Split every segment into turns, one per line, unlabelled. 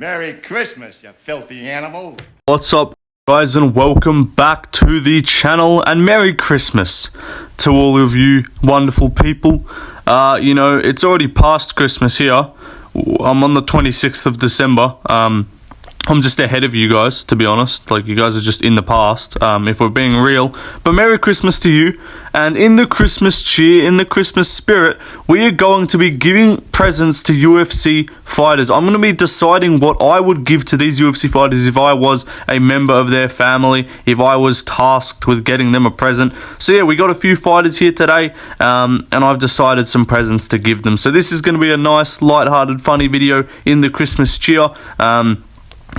Merry Christmas, you filthy animal.
What's up, guys, and welcome back to the channel, and Merry Christmas to all of you wonderful people. It's already past Christmas here. I'm on the 26th of December. I'm just ahead of you guys, to be honest. Like, you guys are just in the past, if we're being real. But Merry Christmas to you. And in the Christmas cheer, in the Christmas spirit, we are going to be giving presents to UFC fighters. I'm going to be deciding what I would give to these UFC fighters if I was a member of their family, if I was tasked with getting them a present. So yeah, we got a few fighters here today, and I've decided some presents to give them. So this is going to be a nice, light-hearted, funny video in the Christmas cheer.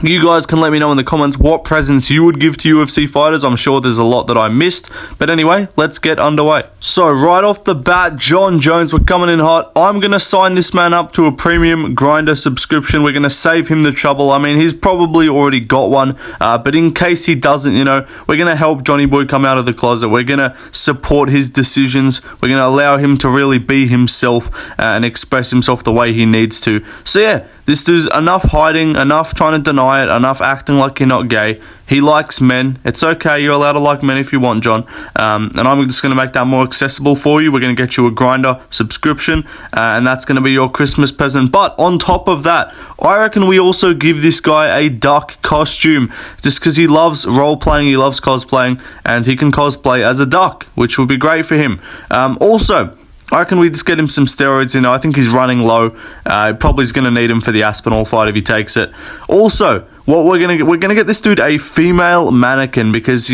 You guys can let me know in the comments what presents you would give to UFC fighters. I'm sure there's a lot that I missed. But anyway, let's get underway. So right off the bat, Jon Jones, we're coming in hot. I'm going to sign this man up to a premium grinder subscription. We're going to save him the trouble. I mean, he's probably already got one. But in case he doesn't, we're going to help Johnny Boy come out of the closet. We're going to support his decisions. We're going to allow him to really be himself and express himself the way he needs to. So yeah, this dude's enough hiding, enough trying to deny it, enough acting like you're not gay. He likes men. It's okay. You're allowed to like men if you want, John. And I'm just going to make that more accessible for you. We're going to get you a grinder subscription, and that's going to be your Christmas present. But on top of that, I reckon we also give this guy a duck costume, just because he loves role-playing, he loves cosplaying, and he can cosplay as a duck, which would be great for him. Also, I reckon we just get him some steroids. I think he's running low. Probably is going to need him for the Aspinall fight if he takes it. Also, what we're gonna get this dude a female mannequin, because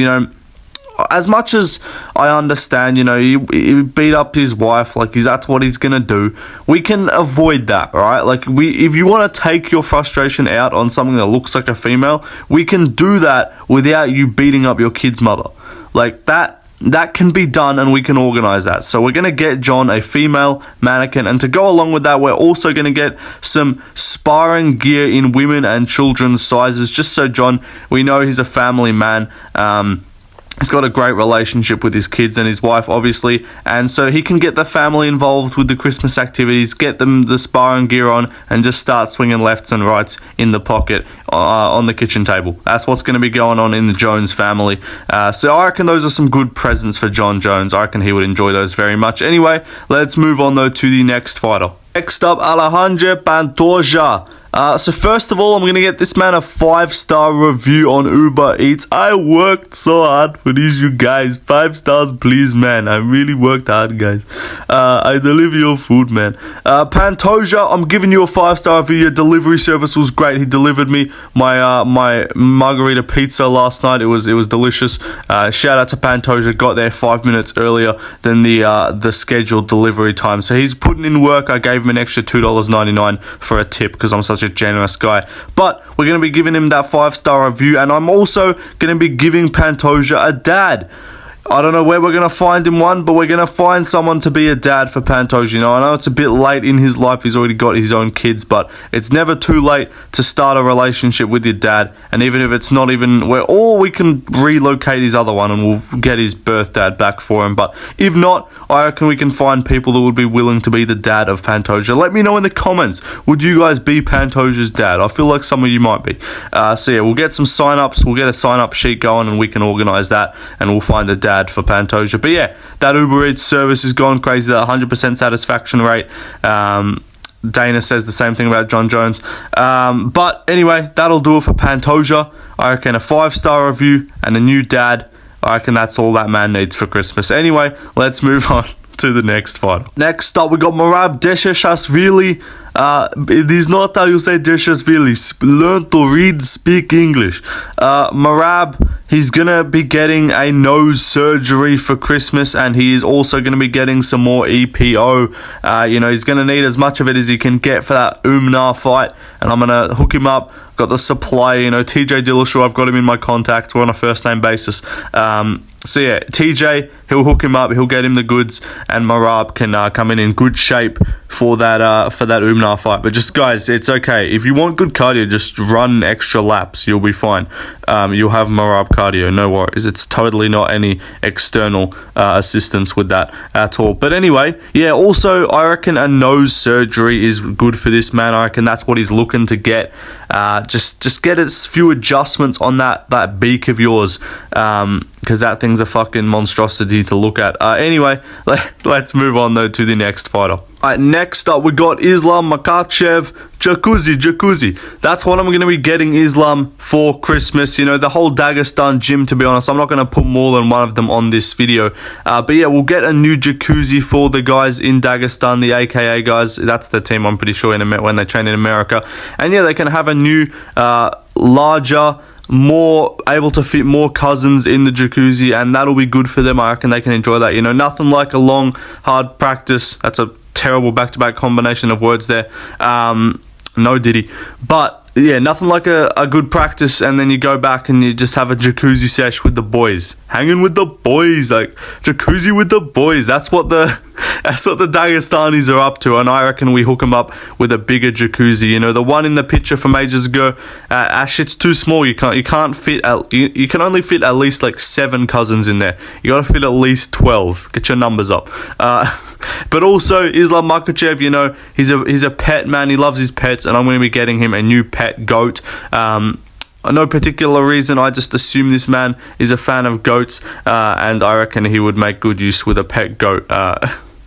as much as I understand, he beat up his wife, like that's what he's gonna do. We can avoid that, right? Like if you want to take your frustration out on something that looks like a female, we can do that without you beating up your kid's mother. Like that can be done, and we can organize that. So we're going to get John a female mannequin, and to go along with that, we're also going to get some sparring gear in women and children's sizes, just so John, we know he's a family man. He's got a great relationship with his kids and his wife, obviously, and so he can get the family involved with the Christmas activities, get them the sparring gear on, and just start swinging lefts and rights in the pocket on the kitchen table. That's what's going to be going on in the Jones family. So I reckon those are some good presents for Jon Jones. I reckon he would enjoy those very much. Anyway, let's move on, though, to the next fighter. Next up, Alejandro Pantoja. So first of all, I'm going to get this man a 5-star review on Uber Eats. I worked so hard for these, you guys. 5 stars, please, man. I really worked hard, guys. I deliver your food, man. Pantoja, I'm giving you a 5-star review. Your delivery service was great. He delivered me my margarita pizza last night. It was delicious. Shout out to Pantoja. Got there 5 minutes earlier than the scheduled delivery time. So he's putting in work. I gave him an extra $2.99 for a tip because I'm such a generous guy. But we're going to be giving him that 5-star review, and I'm also going to be giving Pantoja a dad. I don't know where we're going to find him one, but we're going to find someone to be a dad for Pantoja. I know it's a bit late in his life. He's already got his own kids, but it's never too late to start a relationship with your dad. And even if it's not even we can relocate his other one and we'll get his birth dad back for him. But if not, I reckon we can find people that would be willing to be the dad of Pantoja. Let me know in the comments. Would you guys be Pantoja's dad? I feel like some of you might be. So yeah, we'll get some sign-ups. We'll get a sign-up sheet going, and we can organize that, and we'll find a dad for Pantoja. But yeah, that Uber Eats service is going crazy. That 100% satisfaction rate. Dana says the same thing about Jon Jones. But anyway, that'll do it for Pantoja. I reckon a 5-star review and a new dad. I reckon that's all that man needs for Christmas. Anyway, let's move on to the next fighter. Next up, we got Merab Dvalishvili. It is not how you say Dvalishvili. Learn to read, speak English. Merab, he's going to be getting a nose surgery for Christmas, and he is also going to be getting some more EPO. He's going to need as much of it as he can get for that Umnar fight, and I'm going to hook him up. Got the supply, TJ Dillashaw, I've got him in my contacts. We're on a first-name basis. So yeah, TJ, he'll hook him up, he'll get him the goods, and Merab can come in good shape for that Umnar fight. But just, guys, it's okay. If you want good cardio, just run extra laps. You'll be fine. You'll have Merab cardio, no worries. It's totally not any external assistance with that at all. But anyway, yeah, also, I reckon a nose surgery is good for this man. I reckon that's what he's looking to get. Just get a few adjustments on that beak of yours, because that thing's a fucking monstrosity to look at. Anyway, let's move on though to the next fighter. Alright, next up we got Islam Makhachev. Jacuzzi. That's what I'm going to be getting Islam for Christmas. You know, the whole Dagestan gym, to be honest. I'm not going to put more than one of them on this video. But yeah, we'll get a new jacuzzi for the guys in Dagestan, the AKA guys. That's the team, I'm pretty sure, when they train in America. And yeah, they can have a new, larger, more able to fit more cousins in the jacuzzi, and that'll be good for them. I reckon they can enjoy that. You know, nothing like a long, hard practice. That's a terrible back-to-back combination of words there. No Diddy. But yeah, nothing like a good practice, and then you go back and you just have a jacuzzi sesh with the boys, hanging with the boys, like jacuzzi with the boys. That's what the Dagestanis are up to, and I reckon we hook them up with a bigger jacuzzi. You know, the one in the picture from ages ago, shit's too small. You can't fit. You can only fit at least like 7 cousins in there. You gotta fit at least 12. Get your numbers up. But also Islam Makhachev, you know, he's a pet man. He loves his pets, and I'm going to be getting him a new pet goat. No particular reason. I just assume this man is a fan of goats, and I reckon he would make good use with a pet goat.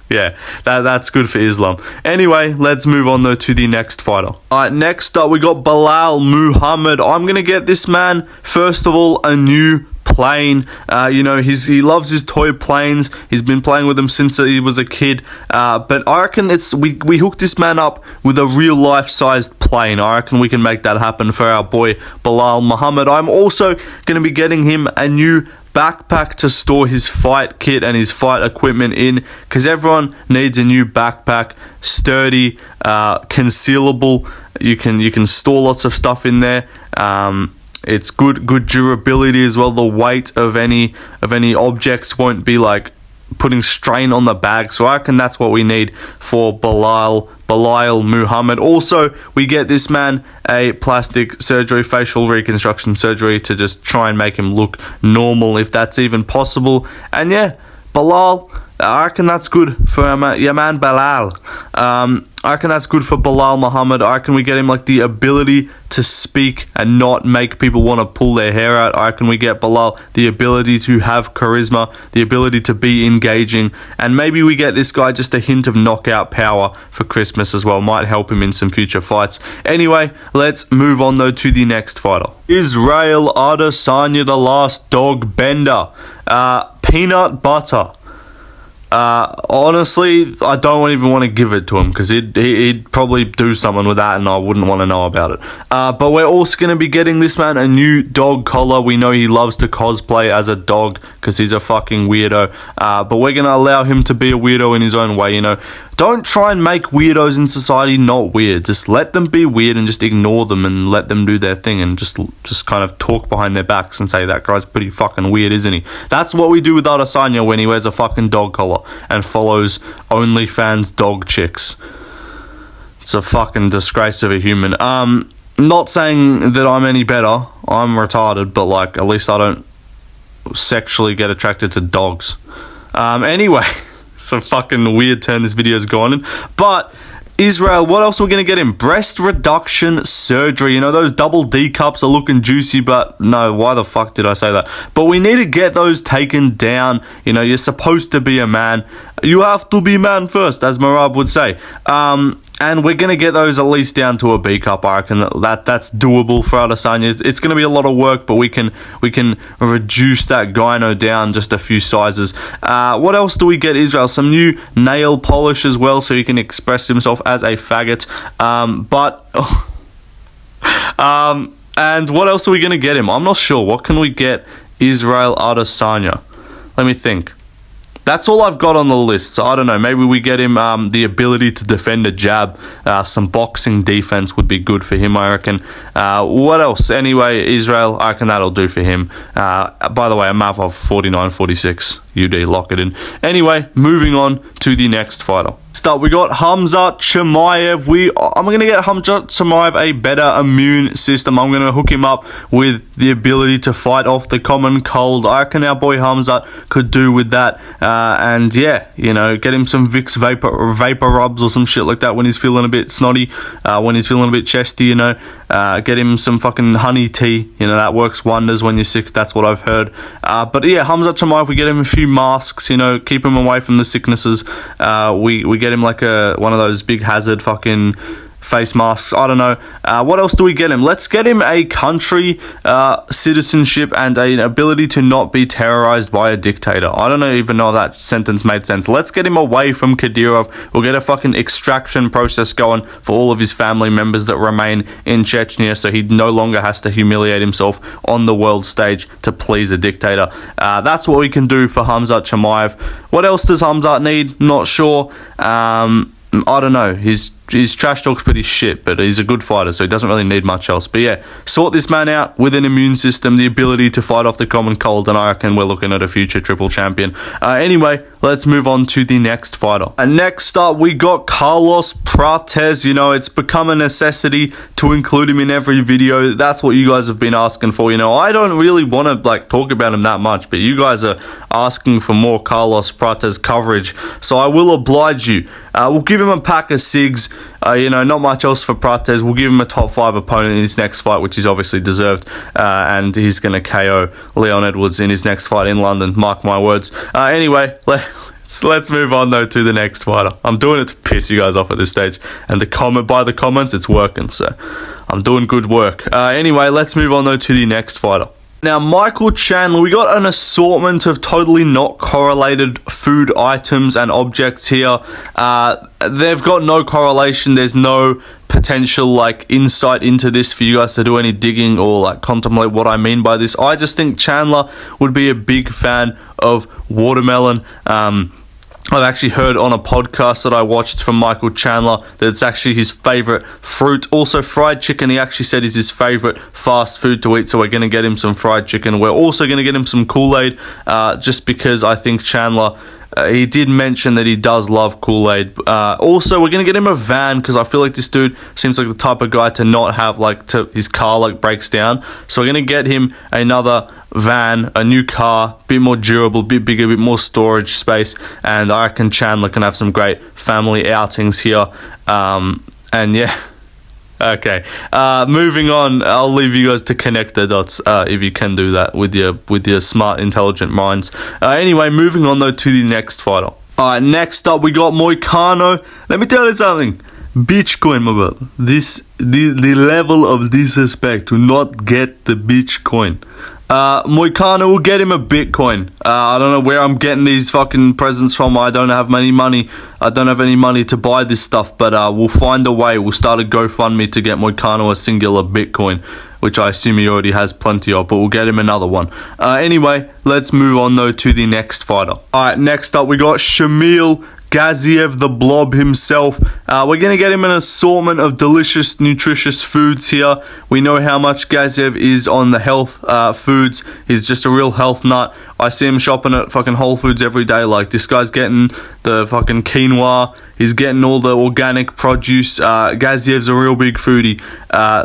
Yeah, that's good for Islam. Anyway, let's move on though to the next fighter. Alright, next up we got Belal Muhammad. I'm going to get this man, first of all, a new plane. You know, he loves his toy planes. He's been playing with them since he was a kid. But I reckon we hooked this man up with a real life sized plane. I reckon we can make that happen for our boy Belal Muhammad. I'm also going to be getting him a new backpack to store his fight kit and his fight equipment in, because everyone needs a new backpack. Sturdy, concealable. You can store lots of stuff in there. It's good durability as well. The weight of any objects won't be like putting strain on the bag. So I reckon that's what we need for Belal Muhammad. Also, we get this man a plastic surgery, facial reconstruction surgery, to just try and make him look normal, if that's even possible. And yeah, Belal, I reckon that's good for your man Belal. I reckon that's good for Belal Muhammad. I reckon we get him like the ability to speak and not make people want to pull their hair out. I reckon we get Belal the ability to have charisma, the ability to be engaging, and maybe we get this guy just a hint of knockout power for Christmas as well. Might help him in some future fights. Anyway, let's move on though to the next fighter. Israel Adesanya, the last dog bender. Peanut butter. Honestly, I don't even want to give it to him, because he'd probably do something with that and I wouldn't want to know about it. But we're also going to be getting this man a new dog collar. We know he loves to cosplay as a dog because he's a fucking weirdo. But we're going to allow him to be a weirdo in his own way, you know. Don't try and make weirdos in society not weird. Just let them be weird and just ignore them and let them do their thing, and just kind of talk behind their backs and say, that guy's pretty fucking weird, isn't he? That's what we do with Adesanya when he wears a fucking dog collar and follows OnlyFans dog chicks. It's a fucking disgrace of a human. Not saying that I'm any better. I'm retarded, but like, at least I don't sexually get attracted to dogs. Anyway, it's a fucking weird turn this video's gone in. But Israel, what else are we going to get in? Breast reduction surgery. You know, those double D cups are looking juicy, but no, why the fuck did I say that? But we need to get those taken down. You know, you're supposed to be a man. You have to be man first, as Merab would say. And we're going to get those at least down to a B cup. I reckon that's doable for Adesanya. It's going to be a lot of work, but we can reduce that gyno down just a few sizes. What else do we get, Israel? Some new nail polish as well, so he can express himself as a faggot. And what else are we going to get him? I'm not sure. What can we get Israel Adesanya? Let me think. That's all I've got on the list, so I don't know. Maybe we get him the ability to defend a jab. Some boxing defense would be good for him, I reckon. What else? Anyway, Israel, I reckon that'll do for him. By the way, a math of 49-46. UD, lock it in. Anyway, moving on to the next fighter. We got Hamzat Chimaev. I'm going to get Hamzat Chimaev a better immune system. I'm going to hook him up with the ability to fight off the common cold. I reckon our boy Hamzat could do with that. And yeah, get him some Vicks vapor rubs or some shit like that when he's feeling a bit snotty, when he's feeling a bit chesty, get him some fucking honey tea. That works wonders when you're sick. That's what I've heard. But yeah, Hamzat Chimaev, we get him a few masks, keep him away from the sicknesses. We get him like one of those big hazard fucking face masks. I don't know. What else do we get him? Let's get him a country citizenship and an ability to not be terrorized by a dictator. I don't even know if that sentence made sense. Let's get him away from Kadyrov. We'll get a fucking extraction process going for all of his family members that remain in Chechnya, so he no longer has to humiliate himself on the world stage to please a dictator. That's what we can do for Hamzat Chimaev. What else does Hamzat need? Not sure. I don't know. His trash talk's pretty shit, but he's a good fighter, so he doesn't really need much else. But yeah, sort this man out with an immune system, the ability to fight off the common cold, and I reckon we're looking at a future triple champion. Anyway, let's move on to the next fighter. And next up, we got Carlos Prates. It's become a necessity to include him in every video. That's what you guys have been asking for. I don't really want to talk about him that much, but you guys are asking for more Carlos Prates coverage, so I will oblige you. We'll give him a pack of cigs. Not much else for Prates. We'll give him a top 5 opponent in his next fight, which is obviously deserved, and he's going to KO Leon Edwards in his next fight in London. Mark my words. Anyway, let's move on though to the next fighter. I'm doing it to piss you guys off at this stage, and the comments, it's working, so I'm doing good work. Anyway, let's move on though to the next fighter. Now, Michael Chandler, we got an assortment of totally not correlated food items and objects here. They've got no correlation. There's no potential insight into this for you guys to do any digging or contemplate what I mean by this. I just think Chandler would be a big fan of watermelon. I've actually heard on a podcast that I watched from Michael Chandler that it's actually his favorite fruit. Also, fried chicken, he actually said is his favorite fast food to eat, so we're going to get him some fried chicken. We're also going to get him some Kool-Aid, just because I think Chandler, he did mention that he does love Kool-Aid. Also, we're going to get him a van, because I feel like this dude seems like the type of guy to not have, his car, breaks down. So we're going to get him another van, a new car, bit more durable, bit bigger, bit more storage space, and I reckon Chandler can have some great family outings here. And yeah. Okay, moving on. I'll leave you guys to connect the dots if you can do that with your smart, intelligent minds. Anyway, moving on though to the next fighter. Alright, next up we got Moicano. Let me tell you something. Bitcoin, my brother. The level of disrespect to not get the Bitcoin. Moicano will get him a Bitcoin. I don't know where I'm getting these fucking presents from. I don't have any money to buy this stuff, but we'll find a way. We'll start a GoFundMe to get Moicano a singular Bitcoin, which I assume he already has plenty of, but we'll get him another one. Anyway, let's move on though to the next fighter. Alright, next up we got Shamil Gaziev, the blob himself. We're going to get him an assortment of delicious, nutritious foods here. We know how much Gaziev is on the health foods. He's just a real health nut. I see him shopping at fucking Whole Foods every day. This guy's getting the fucking quinoa. He's getting all the organic produce. Gaziev's a real big foodie.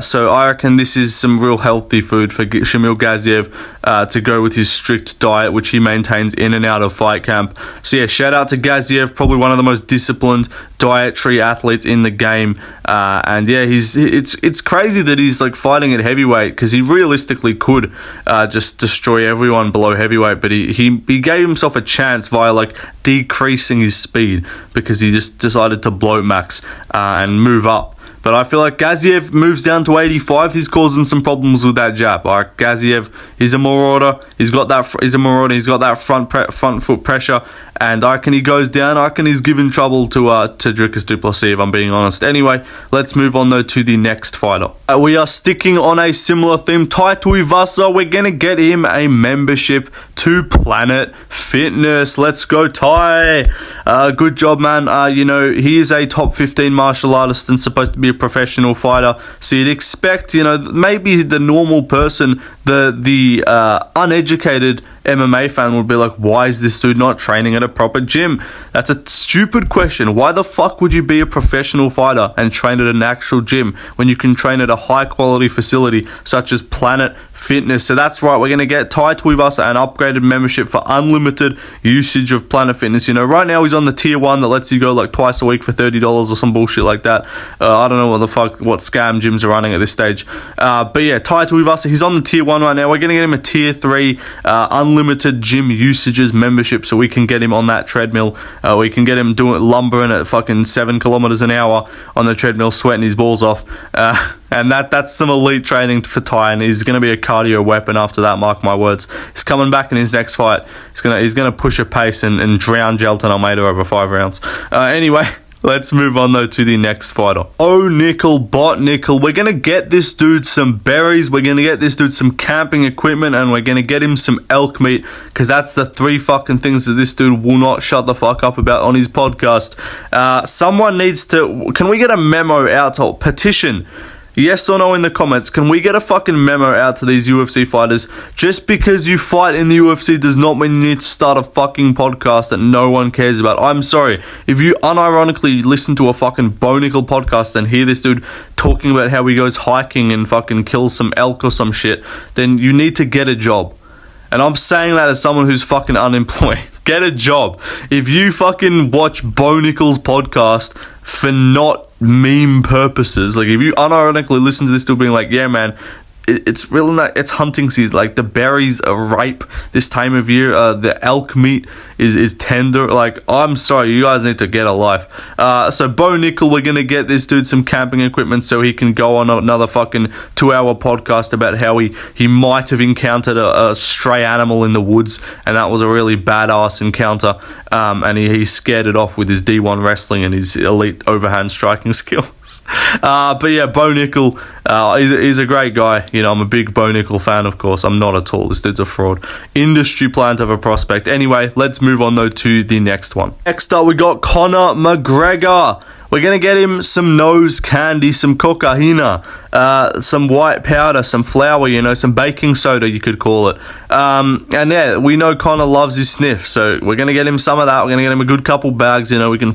So I reckon this is some real healthy food for Shamil Gaziev to go with his strict diet, which he maintains in and out of fight camp. So yeah, shout out to Gaziev, probably one of the most disciplined dietary athletes in the game. And yeah, it's crazy that he's fighting at heavyweight, because he realistically could just destroy everyone below heavyweight, but he gave himself a chance via decreasing his speed, because he just decided to blow max and move up. But I feel like Gaziev moves down to 85. He's causing some problems with that jab. Gaziev, he's a marauder. He's got that front foot pressure. And I reckon he goes down. I reckon he's giving trouble to Dricus du Plessis, if I'm being honest. Anyway, let's move on though to the next fighter. We are sticking on a similar theme. Tai Tuivasa, we're going to get him a membership to Planet Fitness. Let's go, Tai. Good job, man. He is a top 15 martial artist and supposed to be a professional fighter. So you'd expect, maybe the normal person, the uneducated MMA fan would be like, why is this dude not training at a proper gym? That's a stupid question. Why the fuck would you be a professional fighter and train at an actual gym when you can train at a high quality facility such as Planet Fitness? So that's right, we're going to get Tai Tuivasa an upgraded membership for unlimited usage of Planet Fitness. You know, right now he's on the tier 1 that lets you go like twice a week for $30 or some bullshit like that. I don't know what scam gyms are running at this stage. But yeah, Tai Tuivasa, he's on the tier 1 right now. We're going to get him a tier 3 unlimited gym usages membership so we can get him on that treadmill. We can get him doing lumbering at fucking 7 kilometers an hour on the treadmill, sweating his balls off. And that's some elite training for Tai, and he's going to be a cardio weapon after that, mark my words. He's coming back in his next fight. He's gonna push a pace and drown Gelton Almeida over 5 rounds. Anyway, let's move on though to the next fighter. Nickal. We're going to get this dude some berries, we're going to get this dude some camping equipment, and we're going to get him some elk meat, because that's the 3 fucking things that this dude will not shut the fuck up about on his podcast. Someone needs to... Can we get a memo out to petition? Yes or no in the comments. Can we get a fucking memo out to these UFC fighters? Just because you fight in the UFC does not mean you need to start a fucking podcast that no one cares about. I'm sorry. If you unironically listen to a fucking Nickal podcast and hear this dude talking about how he goes hiking and fucking kills some elk or some shit, then you need to get a job. And I'm saying that as someone who's fucking unemployed. Get a job. If you fucking watch Nickal's podcast for not meme purposes, like if you unironically listen to this dude being like, yeah man, it's really not, it's hunting season, like the berries are ripe this time of year, the elk meat is tender, like I'm sorry, you guys need to get a life. So Nickal, we're gonna get this dude some camping equipment so he can go on another fucking 2-hour podcast about how he might have encountered a stray animal in the woods, and that was a really badass encounter, and he scared it off with his D1 wrestling and his elite overhand striking skills. But yeah, Nickal, he's a great guy. You know, I'm a big Nickal fan, of course. I'm not at all. This dude's a fraud. Industry plant of a prospect. Anyway, let's move on though to the next one. Next up, we got Conor McGregor. We're going to get him some nose candy, some cocaina, some white powder, some flour, you know, some baking soda, you could call it. And yeah, we know Conor loves his sniff, so we're going to get him some of that. We're going to get him a good couple bags, you know, we can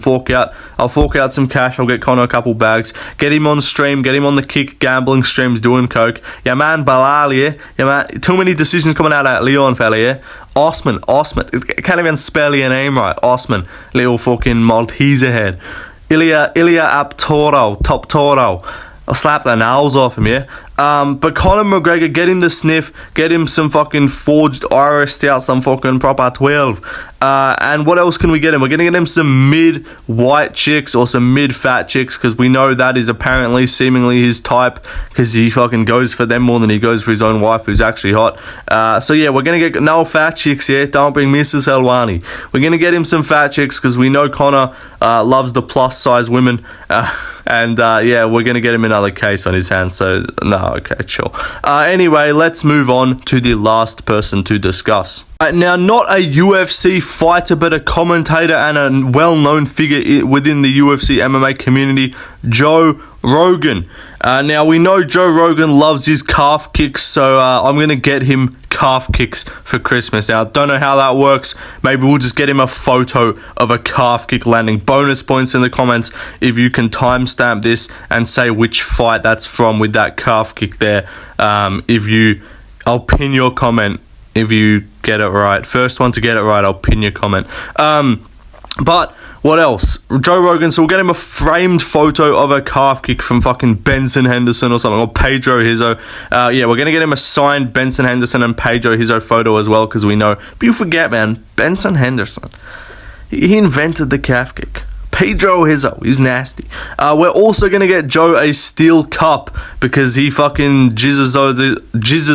I'll fork out some cash, I'll get Conor a couple bags, get him on stream, get him on the Kick gambling streams doing coke. Yeah, man, Belal, yeah, man, too many decisions coming out of Leon, fella, yeah. Osman, can't even spell your name right, Osman, little fucking Malteser head. Ilya Aptoro, Top Toro. I'll slap the nails off him, yeah? But Conor McGregor, get him the sniff, get him some fucking forged Irish stout, some fucking proper 12. And what else can we get him? We're going to get him some mid-white chicks or some mid-fat chicks, because we know that is apparently seemingly his type, because he fucking goes for them more than he goes for his own wife, who's actually hot. So yeah, we're going to get no fat chicks here. Don't bring Mrs. Helwani. We're going to get him some fat chicks, because we know Conor loves the plus-size women. And yeah, we're going to get him another case on his hands, so no, okay, chill. Anyway, let's move on to the last person to discuss. Now, not a UFC fighter, but a commentator and a well-known figure within the UFC MMA community, Joe Rogan. Now, we know Joe Rogan loves his calf kicks, so I'm going to get him calf kicks for Christmas. Now, don't know how that works. Maybe we'll just get him a photo of a calf kick landing. Bonus points in the comments if you can timestamp this and say which fight that's from with that calf kick there. I'll pin your comment if you get it right. First one to get it right, I'll pin your comment. But what else? Joe Rogan, so we'll get him a framed photo of a calf kick from fucking Benson Henderson or something, or Pedro Hizzo. Yeah, we're going to get him a signed Benson Henderson and Pedro Hizzo photo as well, because we know. But you forget, man, Benson Henderson, he invented the calf kick. Pedro Hizzo, he's nasty. We're also going to get Joe a steel cup, because he fucking jizzes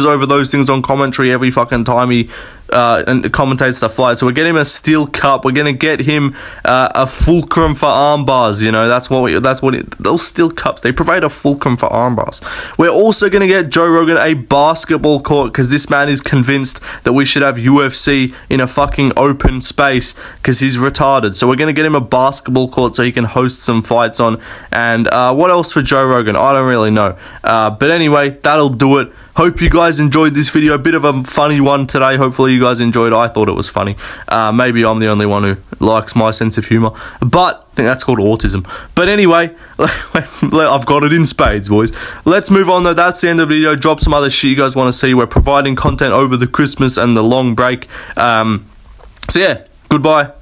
over those things on commentary every fucking time he and commentates the fight. So we're getting him a steel cup. We're going to get him a fulcrum for arm bars. You know, those steel cups, they provide a fulcrum for arm bars. We're also going to get Joe Rogan a basketball court, because this man is convinced that we should have UFC in a fucking open space, because he's retarded. So we're going to get him a basketball court so he can host some fights on. And what else for Joe Rogan? I don't really know. But anyway, that'll do it Hope you guys enjoyed this video. A bit of a funny one today. Hopefully you guys enjoyed it. I thought it was funny. Maybe I'm the only one who likes my sense of humour, but I think that's called autism. But anyway, I've got it in spades, boys. Let's move on though. That's the end of the video. Drop some other shit you guys want to see. We're providing content over the Christmas and the long break. So yeah, goodbye.